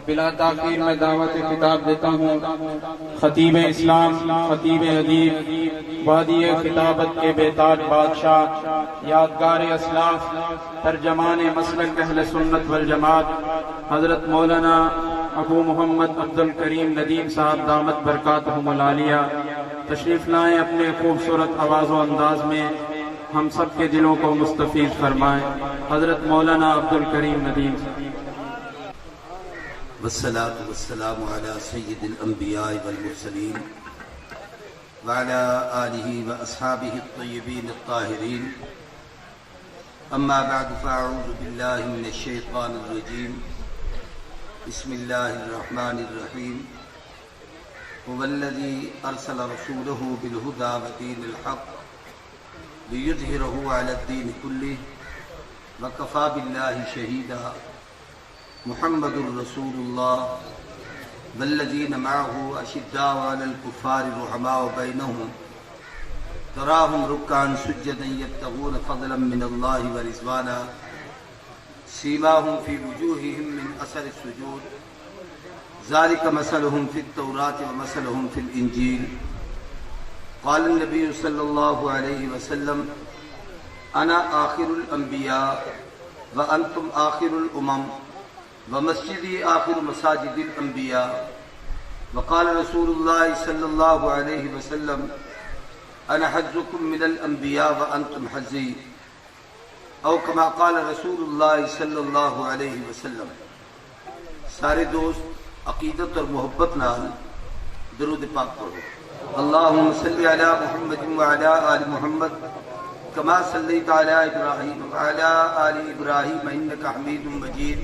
بلا تاخیر میں دعوت خطاب دیتا ہوں خطیب اسلام، خطیب ادیب، وادی خطابت کے بیتاج بادشاہ، یادگار اسلاف، ترجمان مسلک اہل سنت والجماعت، حضرت مولانا ابو محمد عبد الکریم ندیم صاحب دامت برکاتہم العالیہ تشریف لائیں، اپنے خوبصورت آواز و انداز میں ہم سب کے دلوں کو مستفیض فرمائیں۔ حضرت مولانا عبد الکریم ندیم صاحب۔ والصلاة والسلام على سید الانبیاء والمرسلین وعلى آلہ واصحابہ الطیبین الطاہرین، اما بعد فاعوذ باللہ من الشیطان الرجیم، بسم اللہ الرحمن الرحیم، هو الذی ارسل رسولہ بالہدی ودین الحق لیظہرہ علی الدین کلہ وکفی باللہ شہیدا، محمد رسول اللہ والذین معه اشداء علی الکفار رحماء بینہم تراہم رکعا سجدا یبتغون فضلا من اللہ ورضوانا سیماہم فی وجوہہم من اثر السجود ذلک مثلہم فی التوراۃ ومثلہم فی الانجیل۔ قال النبی صلی اللہ علیہ وسلم انا آخر الانبیاء وانتم آخر الامم ومسجدی آخر مساجد الانبیاء۔ وقال رسول اللہ صلی اللہ علیہ وسلم انا حظکم من الانبیاء وانتم حظی، او کما قال رسول اللہ صلی اللہ علیہ وسلم۔ سارے دوست عقیدت اور محبت نال درود پاک پڑھو۔ اللہم صلی علی محمد وعلی آل محمد کما صلیت علی ابراہیم وعلی آل ابراہیم انک حمید مجید۔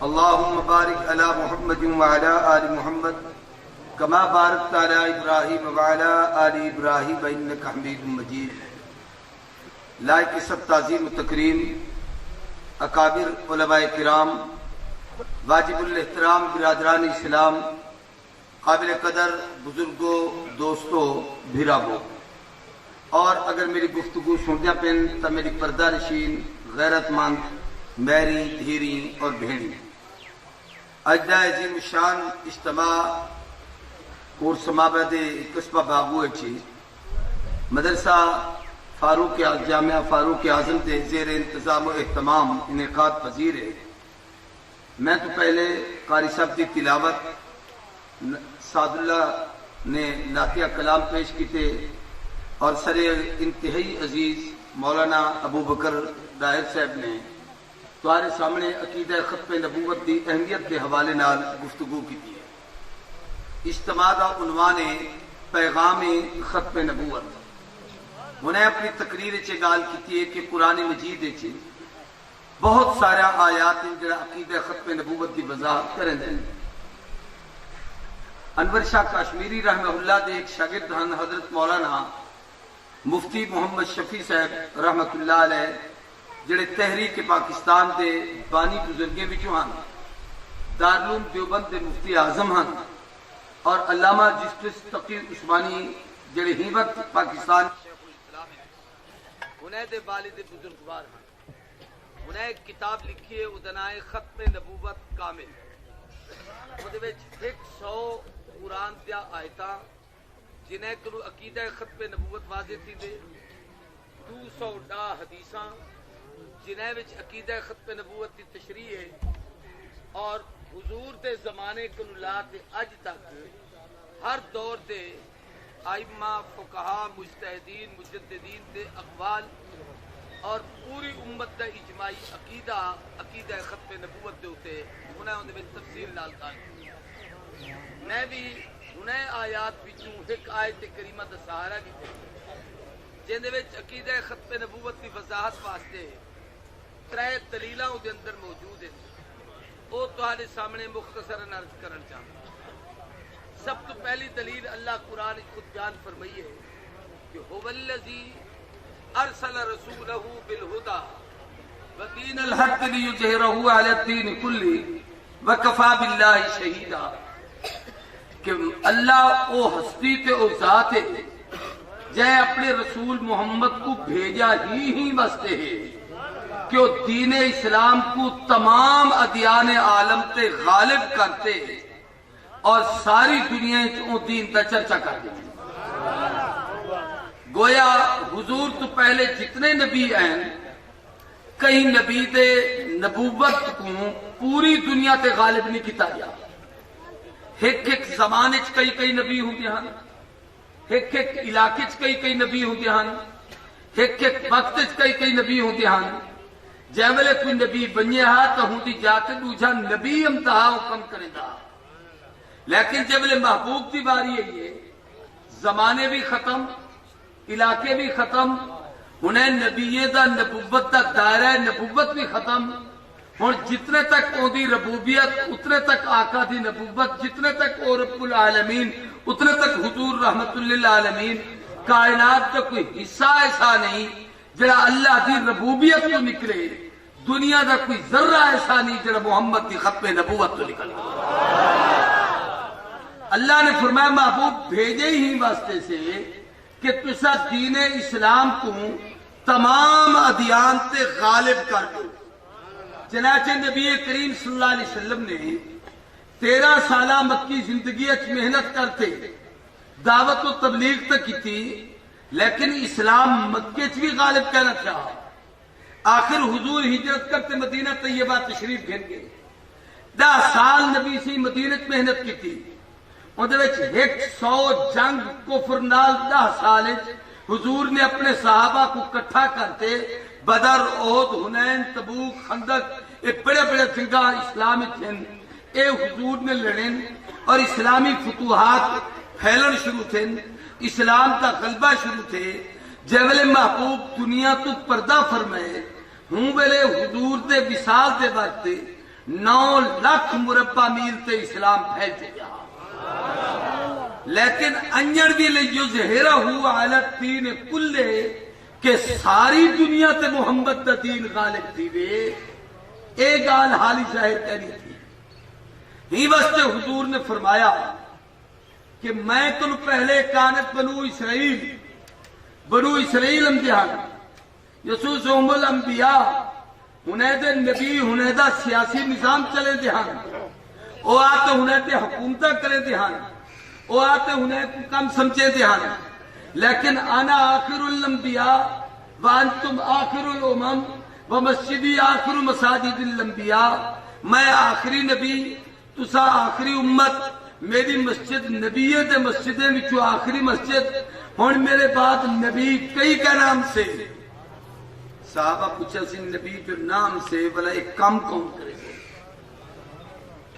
اللہم بارک علی محمد وعلی آل محمد کما بارکت علی ابراہیم وعلی آل ابراہیم انک حمید مجید۔ لائق سب تعظیم و تکریم اکابر علماء کرام، واجب الاحترام برادران اسلام، قابل قدر بزرگوں، دوستوں، بھیراووں، اور اگر میری گفتگو سنیا پن تو میری پردہ نشین، غیرت مند، میری دھیری اور بھیڑی اجدہ عظیم شان اجتماع اور سمابد قصبہ باغو اچھی مدرسہ فاروق جامعہ فاروق اعظم کے زیر انتظام و اہتمام انعقاد پذیر ہے۔ میں تو پہلے قاری صاحب کی تلاوت سعد اللہ نے نعتیہ کلام پیش کیتے اور سر انتہائی عزیز مولانا ابو بکر ڈاہر صاحب نے تمہارے سامنے عقیدہ ختم نبوت کی اہمیت کے حوالے نال گفتگو کی ہے۔ اجتماع کا عنوان ہے پیغام ختم نبوت۔ انہیں اپنی تقریر چ گال کی ہے کہ قرآن مجید چ بہت سارا آیات ہیں جڑا عقیدہ ختم نبوت کی وضاحت کریں دیں۔ انور شاہ کشمیری رحمہ اللہ دے ایک شاگرد ہیں حضرت مولانا مفتی محمد شفیع صاحب رحمت اللہ علیہ، جڑے تحریک پاکستان دے بانی بزرگیں وچوں ہن، دارالعلوم دیوبند دے مفتی اعظم ہن، اور علامہ جسٹس تقی عثمانی جڑے ہی وقت پاکستان شیخ الاسلام ہیں، انہیں دے والد بزرگوار ہیں۔ انہیں ایک کتاب لکھی ہے ادنائے ختم نبوت کامل، وہ 100 قرآن دیا آیتاں جنہیں کنو عقیدہ ختم نبوت واضح تھی دے، 210 حدیثاں جنہیں وچ عقیدہ ختم نبوت کی تشریح ہے، اور حضور دے زمانے کنو لا تے اج تک ہر دور دے ائمہ، فقہا، مجتہدین، مجددین دے اقوال اور پوری امت دا اجماعی عقیدہ ختم نبوت دے ہوتے انہیں اندر میں تفصیل نال کہا۔ میں بھی انہیں آیات بچوں ایک آیت کریمہ دا سہارا کی جن دے وچ عقیدہ ختم نبوت کی وضاحت واسطے 3 دلیلاں دے اندر موجود ہیں، وہ تہاڈے سامنے مختصراً عرض کرنا چاہتا۔ سب تو پہلی دلیل اللہ قرآن خود بیان فرمائی ہے کہ هو الذی ارسل رسولہ بالہدی ودین الحق لیظہرہ علی الدین کلہ وکفی باللہ شہیدا، کہ اللہ او ہستی تے او ذات ہے جے اپنے رسول محمد کو بھیجا ہی واسطے ہے کہ وہ دین اسلام کو تمام ادیان عالم تے غالب کرتے اور ساری دنیا وہ دین دا چرچا کرتے گویا حضور تو پہلے جتنے نبی ہیں کئی نبی دے نبوت کو پوری دنیا تے غالب نہیں کیتا گیا. ایک ایک زمانے چ کئی نبی ہوندے ہن, ایک ایک علاقے چ کئی نبی ہوندے ہن, ایک ایک وقت چ کئی نبی ہوندے ہن. جے ویلے کوئی نبی بنیا ہے تو ہوندی جا کے دوجا نبی امتہا حکم کرے گا. لیکن جے ویلے محبوب دی باری ہے زمانے بھی ختم علاقے بھی ختم انہیں نبی دا نبوت دا دائرہ نبوت بھی ختم. ہوں جتنے تک اودی ربوبیت اتنے تک آقا دی نبوت جتنے تک او رب العالمین اتنے تک حضور رحمت للعالمین کائنات کا کوئی حصہ ایسا نہیں جڑا اللہ دی ربوبیت تو نکلے. دنیا دا کوئی ذرہ ایسا نہیں جڑا محمد دی ختم نبوت تو نکلے. اللہ نے فرمایا محبوب بھیجے ہی واسطے سے کہ تسا دین اسلام کو تمام ادیان تے غالب کر دو. چنانچہ نبی کریم صلی اللہ علیہ وسلم نے 13 سالہ مکی زندگی محنت کرتے دعوت و تبلیغ تک کی تھی, لیکن اسلام مکے چ بھی غالب کہنا چاہا. آخر حضور ہجرت کرتے مدینہ طیبہ تشریف گھن گئے. 10 سال نبی سے مدینہ چ محنت کی تھی. 100 جنگ کفر نال 10 سال حضور نے اپنے صحابہ کو کٹھا کرتے بدر احد حنین تبوک خندق یہ بڑے بڑے جنگاں اسلام اے حضور نے لڑن اور اسلامی فتوحات پھیلن شروع تھے, اسلام کا غلبہ شروع تھے. جیولے محبوب دنیا تو پردہ فرمائے ہوں ویلے حضور دے وصال دے وقت 9 لاکھ مربع میل تے اسلام پھیل چکا. لیکن انجڑ بھی لیو زہرہ ہوا علی الدین کلے کہ ساری دنیا تے محمد دا دین غالب تھی وے ایک گال حالی ظاہر کرنی تھی. ہی واسطے حضور نے فرمایا کہ میں تن پہلے کانت بنو اسرائیل امتحان یسوس ام الانبیاء ہنید نبی ہنیدہ سیاسی نظام چلے دہان او آتے ہنید حکومتہ کرے دہان او آتے ہنید کم سمجھے دہان. لیکن انا آخر الانبیاء وانتم آخر الامم ومسجدی آخر مساجد الانبیاء. میں آخری نبی تسا آخری امت, میری مسجد نبی دے مسجدیں وچوں آخری مسجد. ہن میرے بعد نبی کئی کا نام سے صحابہ پوچھا سی نبی جو نام سے بلا ایک کام کون کرے گا.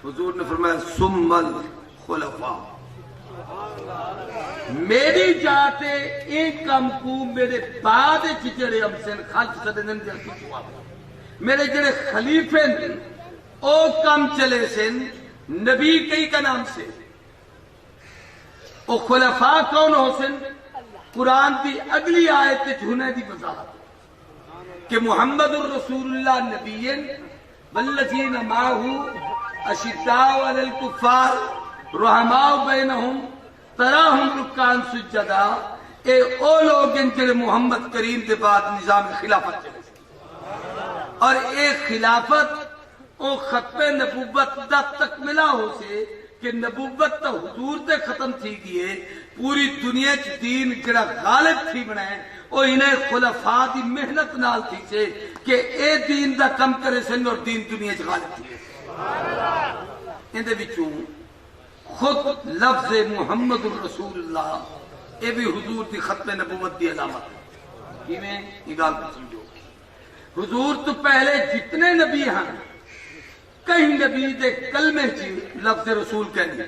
حضور نے فرمایا ثم الخلفاء, میری جاتے ایک کام کو میرے بعد چچڑے ہم سے خلف سدنن جلتی چوا میرے جڑے خلیفے او کام چلے سن نبی کئی کا نام سے. او خلفاء کون ہو سن؟ قرآن کی اگلی آیت جھنے دی وضاحت کہ محمد الرسول اللہ نبی والذین معه اشداء علی الکفار رحماء بینہم تراہم رکعان سجدا. اے او لوگ ان جڑے محمد کریم کے بعد نظام خلافت چلے اور اے خلافت او ختم نبوت دا تکملہ ہو سے کہ نبوت تا حضور تے ختم تھی گئے. پوری دنیا چ دین جڑا غالب تھی بنائے او انہیں خلفاء دی محنت نال تھی سے کہ اے دین دا کم کرے سن اور دین دنیا چ غالب تھی. اندے وچوں خود لفظ محمد الرسول اللہ اے بھی حضور دی ختم نبوت دی علامت ہے. کیویں یہ گل سمجھو, حضور تو پہلے جتنے نبی ہیں کئی نبی دے کلمے چ لفظ رسول کہنے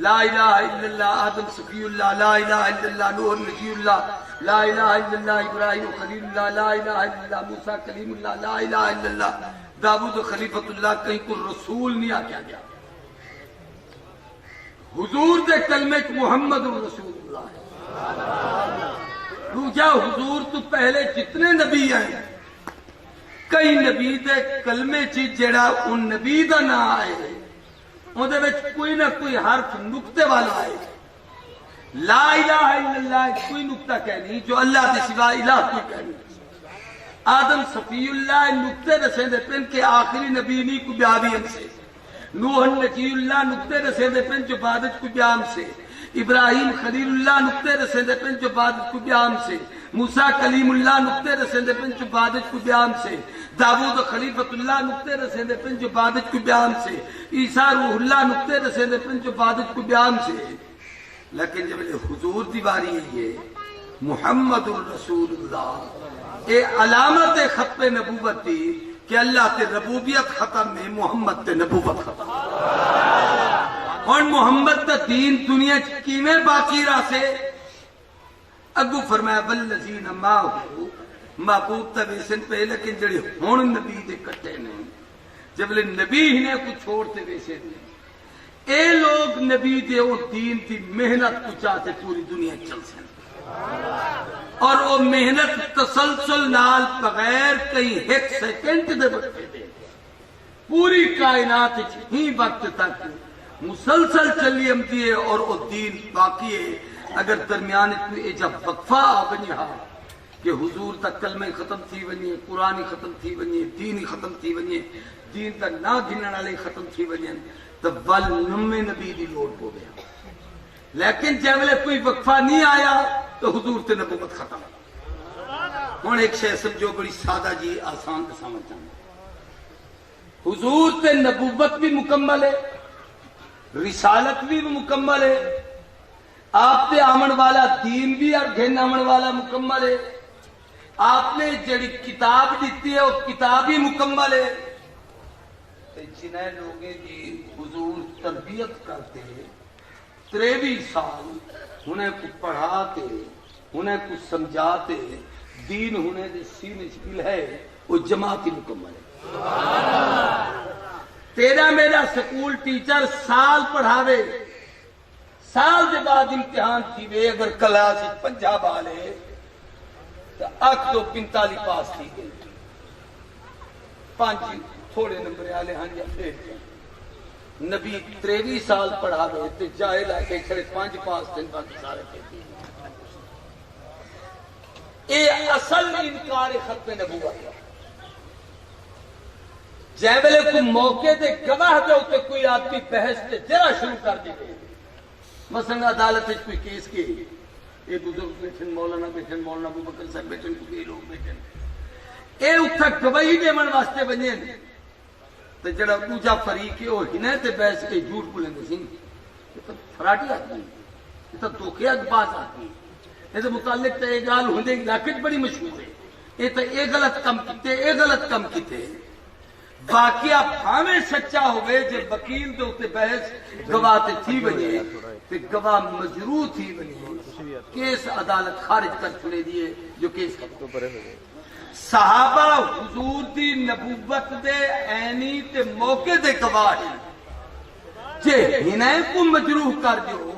لا الہ الا اللہ آدم صفی اللہ, لا الہ الا اللہ نوح نبی اللہ, لا الہ الا اللہ ابراہیم خلیل اللہ, لا الہ الا اللہ موسیٰ کلیم اللہ, لا الہ الا اللہ داؤد خلیفۃ اللہ. کہیں کو رسول نہیں آکیا گیا. حضور دے کلمے چ محمد رسول اللہ ہے. روجا حضور تو پہلے جتنے نبی ہیں کئی نبی دے کلمے چ جڑا ان نبی دا نام آئے اندے وچ کوئی نہ کوئی حرف نقطے والا ہے. لا الہ الا اللہ کوئی نقطہ کہنی جو اللہ کے سوا الہ کوئی کہنی. آدم صفی اللہ نقطے رسے دے پن کے آخری نبی نہیں کو بیابی ہم سے، نوح نجی اللہ نقطے رسے دے پن جو بادت کو بیام سے، ابراہیم خلیل اللہ نقطے رسے دے پن جو بادت کو بیام سے، موسیٰ کلیم اللہ نقطے رسے دے پن جو بادت کو بیام سے، داود خلیفت اللہ نقطے رسے دے پن جو بادت کو بیام سے، عیسیٰ روح اللہ نقطے رسے دے پن جو بادت کو بیام سے. لیکن جب حضور دی باری ہے یہ محمد الرسول اللہ اے علامت ختم نبوت دی کہ اللہ تے ربوبیت ختم ہے، محمد تے نبوت ختم. اور محمد تا دین دنیا کیویں باقی رہا سے؟ اگو فرمایا والذین معہو، محبوب تا ویسن پہ لیکن جڑے ہون نبی دے کٹے نے، جب لے نبی ہی نے کچھ چھوڑتے ویسے نے، اے لوگ نبی دے او دین دی محنت کو چاہتے پوری دنیا چل سن، اور وہ محنت تسلسل نال بغیر کئی ایک سیکنڈ دے بکتے دے پوری کائنات ہی وقت تک مسلسل چلی امتی ہے، اور وہ دین باقی ہے. اگر درمیان اتنی جب وقفہ آ بنی ہا کہ حضور تک کلمہ ختم تھی ونیے، قرآن ختم تھی ونیے، دین ختم تھی ونیے، دین تک نہ گنن والے ختم تھی ونیے، تو ول نمے نبی دی لوڑ ہو گیا. لیکن جب کوئی وقفہ نہیں آیا تو حضور تے نبوت ختم. ہوں ایک شے سمجھو بڑی سادہ جی آسان تے سمجھ جانا، حضور تے نبوت بھی مکمل ہے، رسالت بھی مکمل ہے، آپ تے آمن والا دین بھی اور گھن آمن والا مکمل ہے، آپ نے جڑی کتاب دیتی ہے وہ کتاب ہی مکمل ہے. جنہیں لوگیں جی حضور تربیت کرتے 23 سال انہیں کو پڑھاتے، انہیں کو سمجھاتے، دین انہیں دے سینے چکل ہے وہ جماعت ہی مکمل ہے. تیرا میرا سکول ٹیچر سال پڑھاوے، سال دے بعد امتحان تھی وے، اگر کلاس 50 بالے تو اک تو 45 پاس تھی گئی، 5 تھوڑے نمبر آلے ہاں یا پھر نبی 23 سال پڑھاوے تو جائے لائے کھڑے 5 پاس تھے، باقی سارے تھے. اے اصل انکار ختم نبوت. جے ویلے کوئی موقع دے گواہ دے ہوتے کوئی آدمی بحث تے جرا شروع کر دیتے، مثلا عدالت کوئی کیس کے یہ بزرگ بیٹھن، مولانا بیٹھن، مولانا ابو بکر صاحب بیٹھن، کوئی لوگ بیٹھن، اے اتھا گواہی دیون واسطے بنے تو جڑا دوجا فریق ہے وہ ہنے تے بحث کے جھوٹ بولیں گے سی، یہ تو فراٹی آدمی، یہ تو دھوکے باز آدمی. اس متعلق تو یہ گال ہوندے علاقے بڑی مشہور ہے، یہ تو یہ غلط کم کیتے، یہ غلط کم کیتے. واقعہ بھاویں سچا ہوئے جب وکیل دے اوتے بحث گواہ تے تھی بنے تے گواہ مجروح تھی بنے، کیس عدالت خارج کر چھڑے دیے جو کیس ختم. صحابہ حضور دی نبوت دے عینی تے موقع دے گواہ جے ہنے کو مجروح کر دیو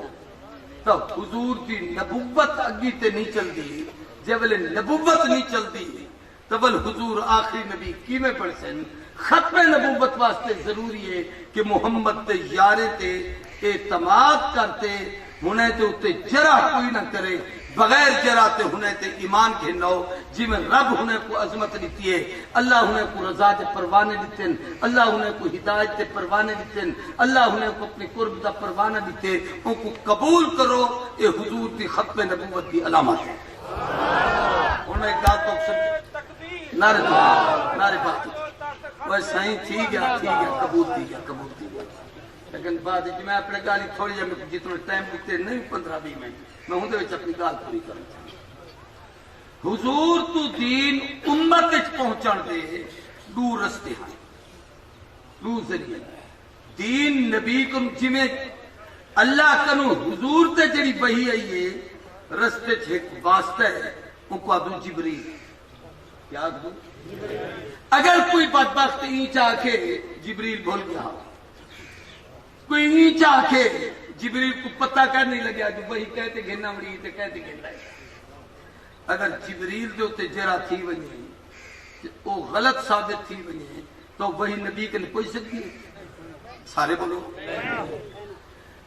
تو حضور دی نبوت اگی تے نہیں چل دی. جب نبوت نہیں چل دی تو بل حضور آخری نبی کیویں پڑھ سن؟ ختم نبوت واسطے ضروری ہے کہ محمد تے یارے تے اعتماد کرتے ہونے تے اتے جرا کوئی نہ کرے، بغیر جرا تے ہونے تے ایمان گھنو. جی میں رب ہونے کو عظمت دیتی ہے، اللہ ہونے کو رضا تے پروانے دیتے ہیں، اللہ ہونے کو ہدایت تے پروانے دیتے ہیں، اللہ ہونے کو اپنے قرب دا پروانے دیتے، ان کو قبول کرو. اے حضور دی ختم نبوت دی علامت ہے. انہوں نے کہا تو نعرے بات وہ صحیح تھی گیا قبول تھی گیا. لیکن بعد میں اپنے گالی تھوڑی جی جتنا ٹائم دیتے نہیں 15-20 منٹ میں ہوں اپنی گال پوری کرنا چاہتا. حضور تو دین امت پہنچان دے دو رستے ہیں، دو ذریعے. دین نبی کو جی میں اللہ کنو حضور تے جڑی وحی آئی ہے رستے ایک واسطہ ہے، ان کو ادو جبریل. کیا اگر کوئی بدبخت اینچ آ کے جبریل بھول گیا، کوئی اینچ آ کے جبریل کو پتہ کر نہیں لگیا جو وہی کہتے گھننا مڑی تے کہتے گھننا ہے. اگر جبریل جو تے جرا تھی ونی وہ غلط ثابت تھی ونی تو وہی نبی کے لیے پہنچ سکتی ہے؟ سارے بولو.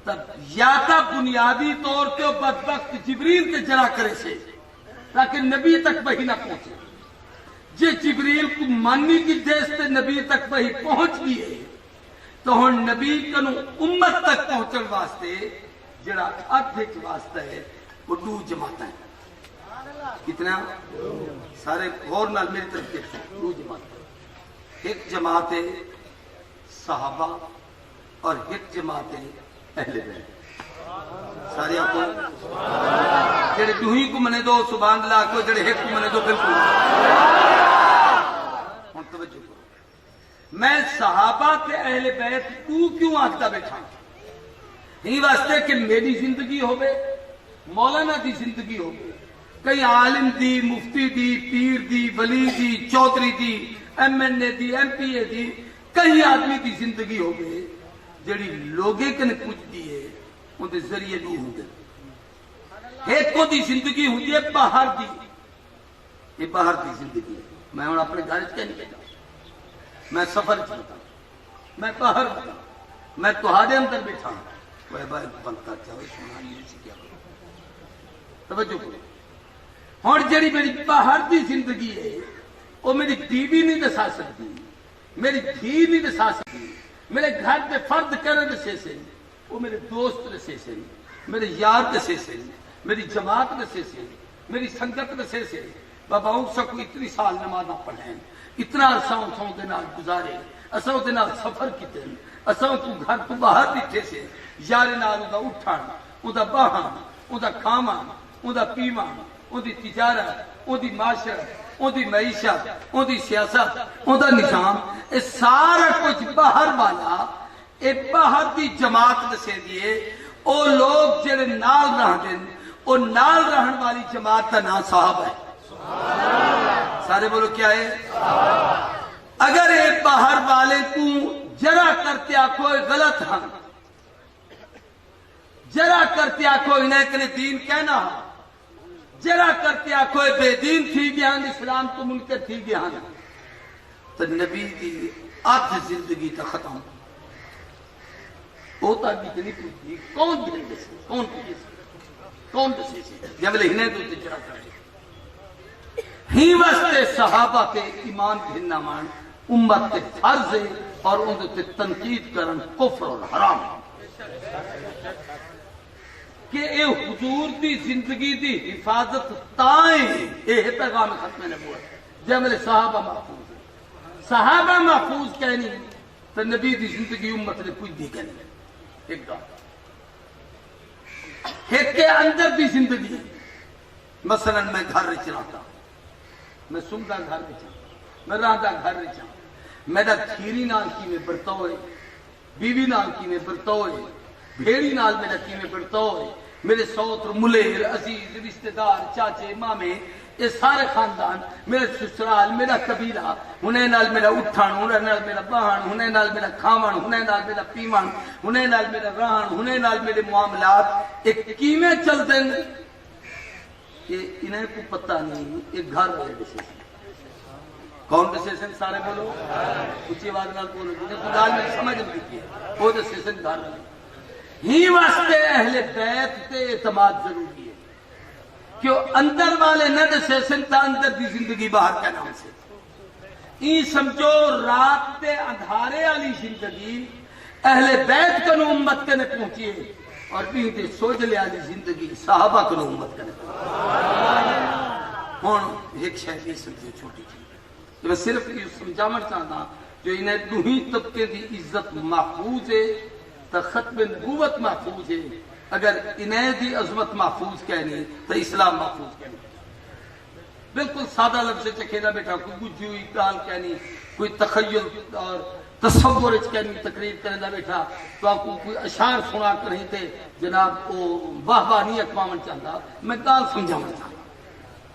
تب یا تا بنیادی طور پہ بدبخت جبریل تے جرا کرے سے تاکہ نبی تک وہی نہ پہنچے. جے جبریل کو مانی کی دیس تے نبی تک وہی پہنچ گئی تو ہن نبی کنو امت تک پہنچن واسطے جڑا ادھ واسطہ ہے وہ دو جماعتیں ہیں. کتنا سارے غور نال میری طرف دیکھیں. دو جماعت، ایک جماعت ہے صحابہ اور ایک جماعت ہے اہل بیت. سارے آپ کو جڑے دوہی کو منے دو سبحان اللہ کو، جڑے ایک کو منے دو بالکل. ہن توجہ کرو، میں صحابہ تے اہل بیت کو کیوں آکھدا بیٹھا ہی واسطے کہ میری زندگی ہوے، مولانا دی زندگی ہوے، کئی عالم دی، مفتی دی، پیر دی، ولی دی، چودھری دی، ایم این اے دی، ایم پی اے دی، کئی آدمی دی زندگی ہوے جڑی لوگے کنے پوچھ دیئے ان دے ذریعے دو ہوں گے. ایک کو دی زندگی ہوتی ہے باہر دی، یہ باہر دی زندگی ہے. میں ہوں اپنے گھر کیا نہیں کہتا، میں سفر چلتا ہوں، میں باہر ہوتا ہوں، میں تہاڈے اندر بیٹھا ہوں. وہ بھائی بنتا چاہو سنا نہیں سے کیا کرو. توجہ کرو، ہوں جڑی میری باہر دی زندگی ہے وہ میری بیوی نہیں دسا سکتی، میری دھی نہیں دسا سکتی، میرے گھر کے فرد کرنے دسے سے، وہ میرے دوست دسے سے، میرے یار دسے سے، میری جماعت دسے سے، میری سنگت دسے سے. بابا اسا کو اتنی سال نمازاں پڑھیں، اتنا عرصہ اساں دے نال گزارے، اساں دے نال سفر کیتے، اساں کو گھر تو باہر بیٹھے سے، یار نال دا اٹھن، اوندا باہن، اوندا کھاون، اوندا پیون، اودی تجارت، اودی معاشرت، اودی معیشت، اودی سیاست، اوندا نظام، یہ سارا کچھ باہر والا اے باہر دی جماعت دسے دیے. او لوگ جڑے نال رہندے او نال رہن والی جماعت دا نام صحابہ ہے. سارے بولو کیا ہے؟ اگر اے باہر والے کو جرا کرتے آکھو غلط ہاں، جرا کرتے آکھو انہیں کنے دین کہنا ہاں، جرا کرتے آکھو بے دین تھی گیا ہاں، اسلام تو منکر تھی گیا ہاں، تو نبی دی آدھ زندگی تا ختم ہوتا بھی نہیں پوچھتی کون دین دسے، کون کون دسے سے جب لے ہنے تو جرا کرے ہی واسطے صحابہ کے ایمان بھننا مان امت کے فرض ہے اور ان تے تنقید کرن کفر اور حرام کہ اے حضور دی زندگی دی حفاظت تائیں اے پیغام ختم نبوت جب میرے صحابہ محفوظ ہے. صحابہ محفوظ کہنی تو نبی دی زندگی امت نے کچھ بھی کہنی. ایک گا ایک کے اندر دی زندگی، مثلا میں گھر رچ رہتا، میں سنگا گھر رچا، میں رہتا گھر رچا، میرا کھیری نال کی میں برتوئے، بیوی نال کی میں برتوئے، بھیڑی نال میرا کی میں برتوئے، میرے سوتر ملیر عزیز رشتہ دار چاچے مامے یہ سارے خاندان، میرے سسرال، میرا قبیلہ، انہیں نال میرا اٹھان، انہیں نال میرا بہن، انہیں نال میرا کھاون، انہیں نال میرا پیون، انہیں نال میرا رہن، انہیں نال میرے معاملات ایک کیویں چل دیں کہ انہیں کو پتہ نہیں. ایک گھر والے ڈسیشن کون ڈسیشن سارے بولو اچھی آواز نال بولو جنہیں خدا میں سمجھ نہیں کی وہ ڈسیشن گھر والے ہی واسطے اہل بیت تے اعتماد ضروری ہے کہ اندر والے نہ ڈسیشن تا اندر دی زندگی باہر کا نام سے ای سمجھو رات تے اندھارے والی زندگی اہل بیت کنو امت کنے پہنچی ہے اور بھی تے سوجلے والی زندگی صحابہ کنو امت کنے ہوں ایک شاید یہ سمجھے چھوٹی چیز میں صرف یہ سمجھانا چاہتا جو انہیں دوہی طبقے دی عزت محفوظ ہے تو ختم نبوت محفوظ ہے. اگر انہیں دی عظمت محفوظ کہنی تو اسلام محفوظ کہنی. بالکل سادہ لفظ چکھینا بیٹھا کوئی گجوئی کال کہنی، کوئی تخیل اور تصور کہنی تقریر کرنا بیٹھا تو آپ کو کوئی اشعار سنا کر رہے تھے جناب وہ واہ واہ نہیں اقوامن چاہتا. میں گال سمجھانا چاہتا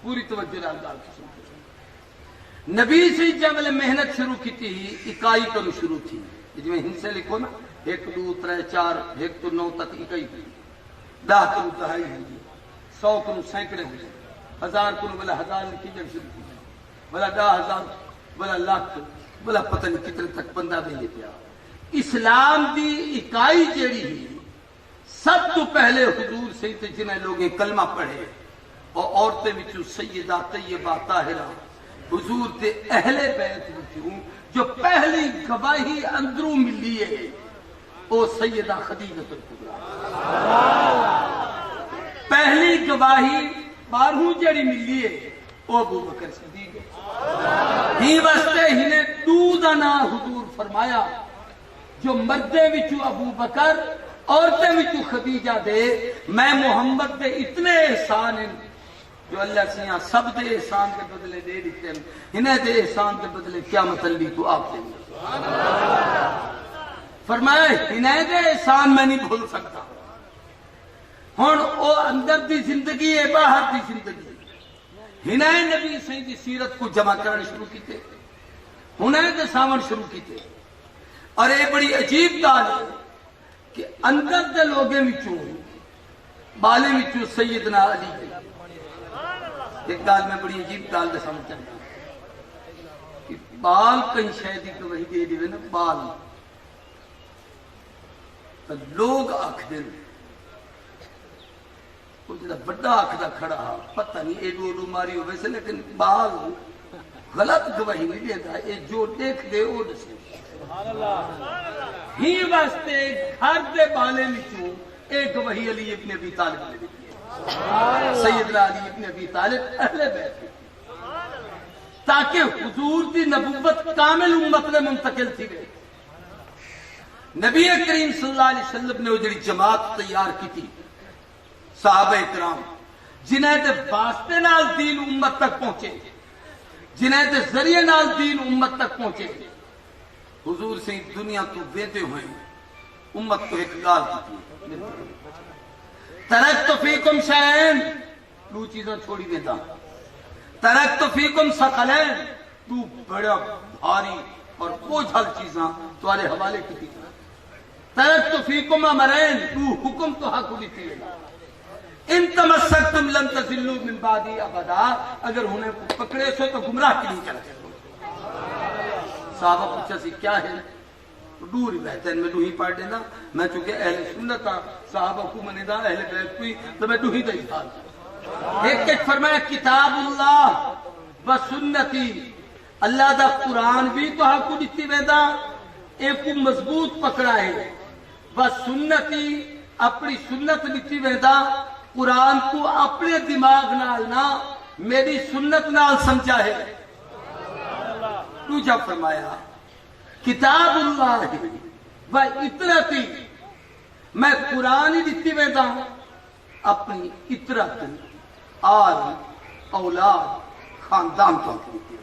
پوری توجہ نال گال سمجھا. نبی سے جب محنت شروع کی تھی اکائی کرو شروع تھی جی میں ہند سے لکھو نا 1 2 3 4 1 تو 9 تک اکائی تھی 10 کرو دہائی ہوئی 100 کرو سینکڑے ہوئے 1000 کرو بلا 1000 لکھی جب شروع کی بلا 10,000 بلا لاکھ بلا پتہ نہیں کتنے تک بندہ بھیجے پیا. اسلام دی اکائی جیڑی ہی سب تو پہلے حضور سے جنہیں لوگ کلمہ پڑھے اور عورتیں وچوں سیدہ طیبہ طاہرہ حضور تے اہل بیت وچوں جو پہلی گواہی اندروں ملی ہے وہ سیدہ خدیجہ الکبریٰ، پہلی گواہی بارہوں جڑی ملی ہے وہ ابو بکر صدیق ہے۔ ہی واسطے ہی نے دو دا نام حضور فرمایا جو مردے وچوں ابو بکر عورتیں وچوں خدیجہ دے، میں محمد دے اتنے احسان ہیں جو اللہ سیاں سب دے احسان کے بدلے دے دیتے ہیں، انہیں دے احسان کے بدلے قیامت لی تو آپ دیں گے۔ فرمایا انہیں دے احسان میں نہیں بھول سکتا۔ ہن او اندر دی زندگی ہے باہر دی زندگی، انہیں نبی صحیح دی سیرت کو جمع کرنا شروع کیتے، انہیں دے سامن شروع کیتے، اور یہ بڑی عجیب گال ہے کہ اندر دے لوگیں وچوں بالے وچوں سیدنا علی دے ایک گال میں بڑی عجیب گال دے سمجھ چاہتا ہوں کہ بال کہیں شہدی کو وہی دے دیوے نا بال تو لوگ آکھ دیں وہ جدا بڑا آکھ دا کھڑا پتہ نہیں ایڈو ایڈو ماری ہو ویسے، لیکن بال غلط گواہی نہیں دیتا، یہ جو دیکھ دے وہ دسے ہی واسطے گھر دے بالے وچوں ایک گواہی علی ابن ابی طالب نے دیتی ہے، سیدنا علی ابن ابی طالب اہل بیت کی، تاکہ حضور دی نبوت کامل امت میں منتقل تھی گئی۔ نبی کریم صلی اللہ علیہ وسلم نے وہ جڑی جماعت تیار کی تھی صحابہ اکرام، جنہیں دے واسطے نال دین امت تک پہنچے، جنہیں دے ذریعے نال دین امت تک پہنچے، حضور سے دنیا تو ویدے ہوئے امت کو ایک گال کی ترکت فیکم شیئن، دو چیزیں چھوڑی دیتا، ترکت فیکم ثقلین، دو بڑا بھاری اور بوجھل چیزاں تمہارے حوالے کی تھی، ترکت فیکم امرین، دو حکم تو حق دیتی ہے، ان تمسکتم لن تزلوا من بعدی ابدا، اگر انہیں پکڑے سو تو گمراہ کی نہیں چلتے۔ صحابہ پوچھا سی کیا ہے، دور ہی بہتر میں دوہی پڑھ دینا، میں چونکہ اہل سنت تھا صحابہ کو منی دا اہل بیت کوئی تو میں دوہی دا ہی تھا۔ ایک ایک فرمایا کتاب اللہ و سنتی، اللہ دا قرآن بھی تو حق کو دیتی ویدا، ایک کو مضبوط پکڑا ہے، و سنتی اپنی سنت دیتی ویدا، قرآن کو اپنے دماغ نال نہ میری سنت نال سمجھا ہے۔ دوجا فرمایا کتاب اللہ و اطرتی، میں قرآن ہی دیتی ویدا، اپنی اطرت آل اولاد خاندان تو دیتی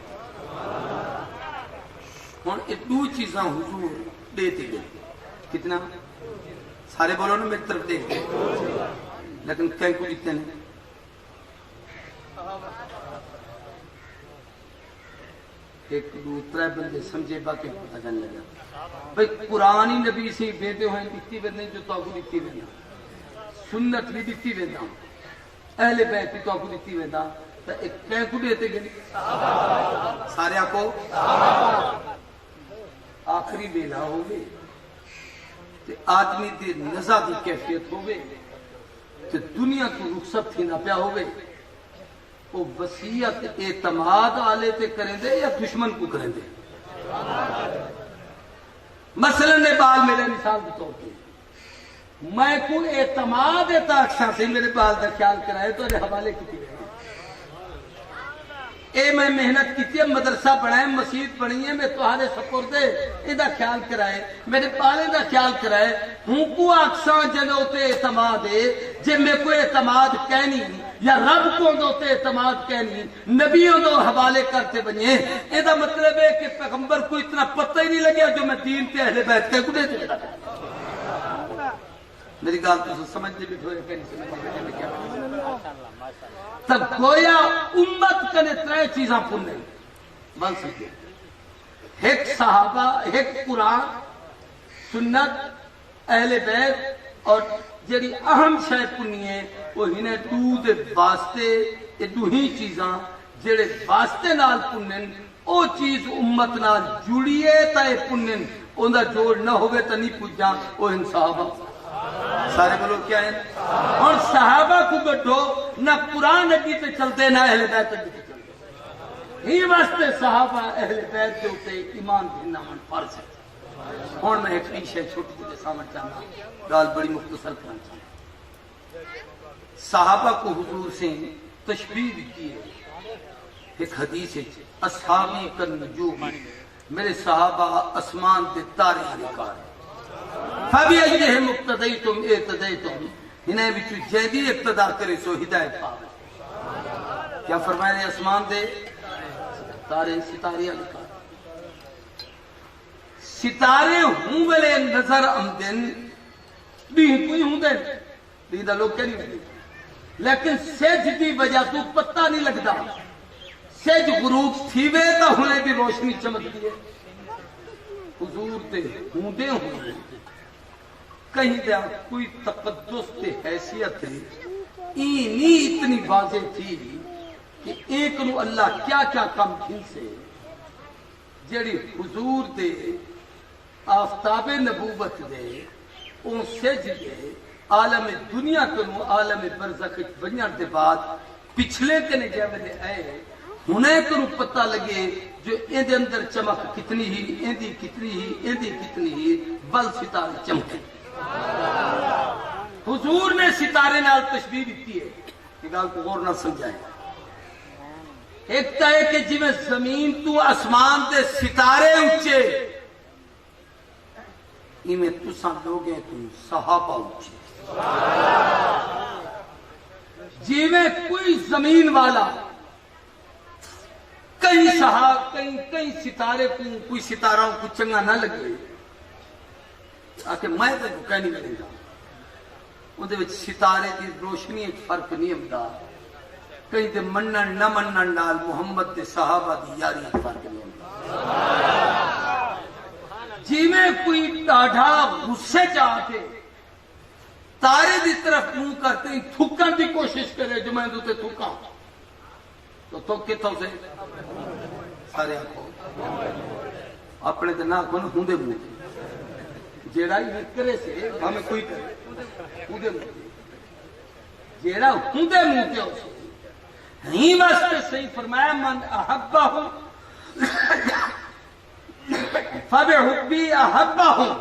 ہوں یہ دو چیزاں حضور دیتے گئے، کتنا سارے بولو نا میری طرف دیکھتے، لیکن کہیں کو دیتے نہیں، ایک دو ترے بندے سمجھے باقی پتہ جان لگا بھئی قرآن ہی نبی سے بیدے ہوئے دیتی ویدنے جو تو کو دیتی ویدنا، سنت بھی دیتی ویدنا، اہل بیت بھی تو کو دیتی ویدنا، تو ایک کہیں کو دیتے گئے سارے کو آخری بیلا ہوگے کہ آدمی دی نزا دی کیفیت ہوگے کہ دنیا کو رخصت تھی نہ پیا ہوگے، وہ وسیعت اعتماد آلے تے کریں دے یا دشمن کو کریں دے۔ مثلا نے بال میرے مثال کے طور پہ میں کو اعتماد اکثر سے میرے بال کا خیال کرائے تو حوالے کی تھی، اے میں محنت کی ہے، مدرسہ پڑھائے، مسجد پڑھی ہے، میں تہارے سپردے ادا خیال کرائے، میرے پالے دا خیال کرائے، ہوں کو اکثر جگہ تے اعتماد ہے، جے میں کوئی اعتماد کہنی یا رب کو دوتے اعتماد کہنی نبیوں دو حوالے کرتے بنیے، ادا مطلب ہے کہ پیغمبر کو اتنا پتہ ہی نہیں لگیا جو میں دین تے اہل بیت کے گڑے تے میری گال تو سمجھنے بھی تھوڑے کہ نہیں سمجھنے میں کیا تب گویا امت کنے ترے چیزاں پھنے بن سکے، ایک صحابہ، ایک قرآن، سنت، اہل بیت، اور جڑی اہم شے پھنی ہے وہ ہنے دو دے واسطے، یہ دو ہی چیزاں جڑے واسطے نال پھنن او چیز امت نال جڑیے تا یہ پھنن، اندر جوڑ نہ ہوئے تا نہیں پوچھا وہ ان صحابہ سارے بولو کیا ہے، اور صحابہ کو گٹھو نہ قرآن نبی تے چلتے نہ اہل بیت نبی تے چلتے، ہی واسطے صحابہ اہل بیت کے اوتے ایمان دینا من فرض ہے. ہن میں ایک پیچھے چھوٹی سی سامنے چاہنا گال بڑی مختصر کرنا چاہتا. صحابہ کو حضور سے تشبیہ دی ہے ایک حدیث ہے اصحابی کالنجوم، میرے صحابہ آسمان دے تارے نکار فَبِأَيِّهِمْ اقْتَدَيْتُمْ اِقْتَدَيْتُمْ انہیں بچو جیدی اقتدار کرے سو ہدایت پاوے. کیا فرمائے رہے آسمان دے تارے ستارے نکار ستارے ہوں والے نظر آمدن بھی کوئی ہوں دے دیدہ لوگ کیا نہیں ہوتے لیکن سیج دی وجہ تو پتہ نہیں لگتا. سیج غروب تھیوے تا ہونے بھی روشنی چمک دیئے. حضور تے ہوندے ہوندے کہیں دیا کوئی تقدس تے حیثیت ہے اینی اتنی واضح تھی کہ ایک نو اللہ کیا کیا کم تھی سے جڑی حضور دے آفتاب نبوت دے اون سیج دے عالم دنیا کنو عالم برزخ بنیاں دے بعد پچھلے کنے جائے دے آئے انہیں کنو پتہ لگے جو این دے اندر چمک کتنی ہی این دی کتنی ہی این دی کتنی ہی بل ستارے چمکے. حضور نے ستارے نال تشبیہ دیتی ہے کہ گال کو غور نہ سمجھائیں. ایک تا ہے کہ جی میں زمین تو آسمان دے ستارے اونچے میں تساں لوگیں تو صحابہ اونچے جی میں کوئی زمین والا کئی صحاب کئی ستارے کو کوئی ستارہ کو چنگا نہ لگے آکے میں تو کہہ نہیں کریں گا اندھے وچ ستارے کی روشنی ایک فرق نہیں امدہ کہیں تے منن نہ منن نال محمد تے صحابہ دی یاری ایک فرق نہیں امدہ جی میں کوئی ڈاڑھا غصے چاہتے تارے دی طرف منہ کرتے ہیں تھکن دی کوشش کرے جو میں دوتے تھکا تو تھکے تو سے سارے آنکھوں اپنے دے ناک بن ہوندے منہ جیڑا ہی کرے سے ہمیں کوئی کرے ہوندے منہ جیڑا ہوندے منہ کے اسے ہی واسطے صحیح فرمایا من احبہ ہوں فَبِحُبِّي أَحَبَّهُمْ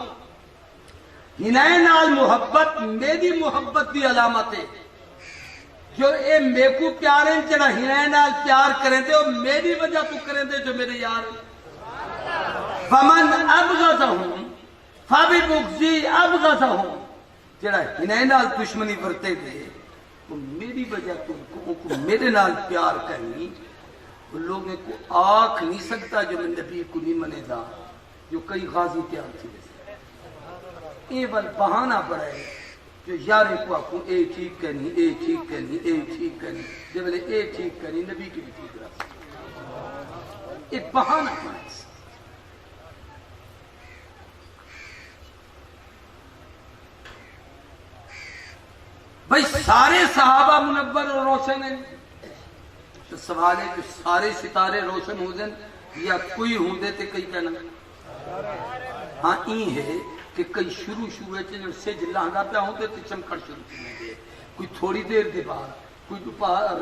ہنائے نال محبت میری محبت دی علامت ہے جو اے میں کو پیار ہیں جنہ ہنائے نال پیار کریں دے اور میری وجہ تو کریں دے جو میرے یار ہیں. فَمَنْ أَبْغَضَهُمْ فَبِبُغْضِي أَبْغَضَهُمْ جنہ ہنائے نال دشمنی ورتے دے تو میری وجہ تو میرے نال پیار کرنی لوگوں کو آنکھ نہیں سکتا جو میں نبی کو نہیں منے دا جو کئی غازی تیار تھی اے بل بہانہ پڑا ہے جو یارے کو آپ کو اے ٹھیک کرنی اے ٹھیک کرنی اے ٹھیک کرنی جب لے اے ٹھیک کرنی نبی کی بھی ٹھیک رہا ایک بہانہ پڑا ہے. بھئی سارے صحابہ منور اور روشن ہیں تو سوال ہے کہ سارے ستارے روشن ہو دیں یا کوئی ہوں دے تے کئی کہنا ہاں این ہے کہ کئی شروع ہے سے جلانگا پہ ہوں دے تے چمکڑ شروع کرنے دے کوئی تھوڑی دیر دے بعد کوئی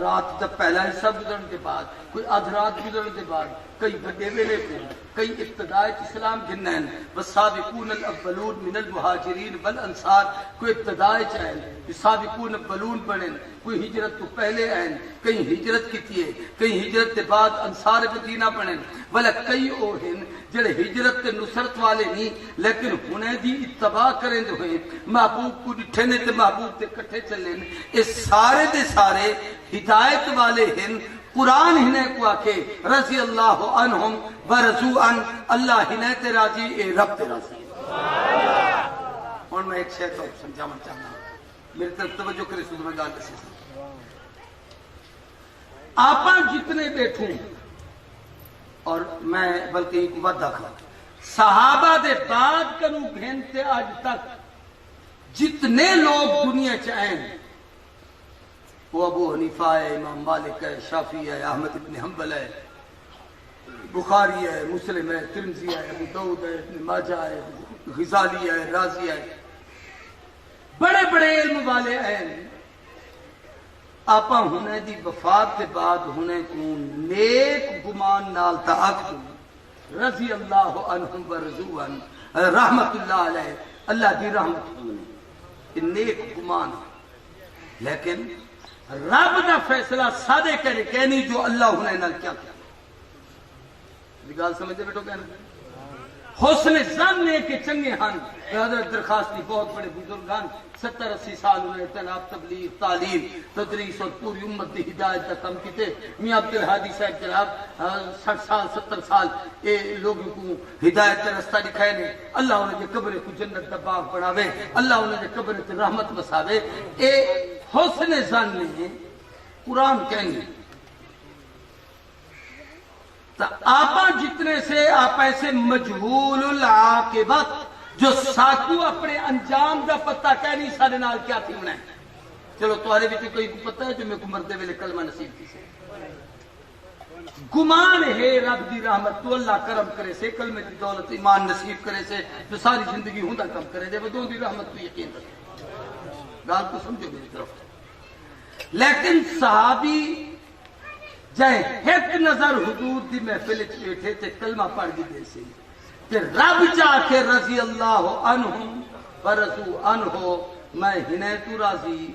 رات جب پہلا حصہ گزرنے کے بعد کوئی آدھ رات گزرنے کے بعد کئی بڑے ویلے کو کئی ابتدائی اسلام گنن والسابقون الاولون من المہاجرین والانصار کوئی ابتدائی چاہیں سابقون الاولون بنن کوئی ہجرت تو پہلے آئیں کئی ہجرت کی تیئے کئی ہجرت کے بعد انصار مدینہ بنن والا کئی اوہن جڑے ہجرت کے نصرت والے نہیں لیکن انہیں دی اتباع کریں دے ہوئے محبوب کو ڈٹھنے تے محبوب تے کٹھے چلیں اس سارے دے سارے ہدایت والے ہیں. قرآن ہنے کو آکے رضی اللہ عنہم ورضو عن اللہ ہنے تے راضی اے رب تے راضی. اور میں ایک شہر تو سمجھانا چاہتا ہوں میرے طرف توجہ کرے سو میں گال سے آپاں جتنے بیٹھوں اور میں بلکہ ایک وعدہ کھا صحابہ دے بعد کنو گھنتے آج تک جتنے لوگ دنیا چاہیں وہ ابو حنیفہ ہے امام مالک ہے شافعی ہے احمد ابن حنبل ہے بخاری ہے مسلم ہے ترمذی ہے ابو داؤد ہے ابن ماجہ ہے غزالی ہے رازی ہے بڑے بڑے علم والے ہیں آپ ہنے دی وفات کے بعد ہنے کو نیک گمان نال تعاقب رضی اللہ عنہم ورضوا عنہ رحمت اللہ علیہ اللہ دی رحمت ہونے کہ نیک گمان لیکن رب دا فیصلہ سادے کرے کہنی جو اللہ ہنے نال کیا کیا گال سمجھے بیٹھو کہنا حسن زن نے کہ چنگے ہن حضرت درخواست دی بہت بڑے بزرگان 70-80 سال انہیں اطلاع تبلیغ تعلیم تدریس اور پوری امت دی ہدایت کا کم کیتے میاں عبدالہادی صاحب جناب 60 سال 70 سال اے لوگوں کو ہدایت کا رستہ دکھائے نے اللہ انہیں قبر کو جنت دا باغ بناوے اللہ انہیں قبر تے رحمت بساوے اے حسن زن نے قرآن کہیں تو آپ جتنے سے آپ ایسے مجہول العاقبت جو ساکو اپنے انجام دا پتہ کہنی سارے نال کیا تھی انہیں چلو تمہارے بھی کوئی کو پتہ ہے جو میں کو مردے ویلے کلمہ نصیب کی سے گمان ہے رب دی رحمت تو اللہ کرم کرے سے کلمہ دی دولت ایمان نصیب کرے سے جو ساری زندگی ہوندا کم کرے دے وہ دی رحمت تو یقین رکھے گال کو سمجھو میری طرف لیکن صحابی جائے ایک نظر حدود دی محفل بیٹھے تے کلمہ پڑھ دی دے سے کہ رب جا کے رضی اللہ عنہم ورضوا عنہ میں ہنے تو راضی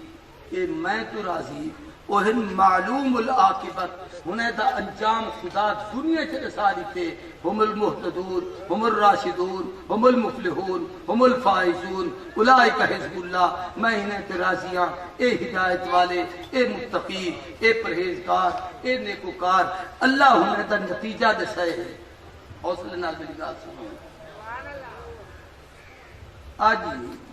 اے میں تو راضی اوہن معلوم العاقبت ہنے دا انجام خدا دنیا کے ساری تے ہم المہتدون ہم الراشدون ہم المفلحون ہم الفائزون اولئک حزب اللہ میں ہنے تے راضیاں اے ہدایت والے اے متقی اے پرہیزگار اے نیکوکار اللہ ہنے دا نتیجہ دسائے ہے حوصلے نال میری گل سنو آج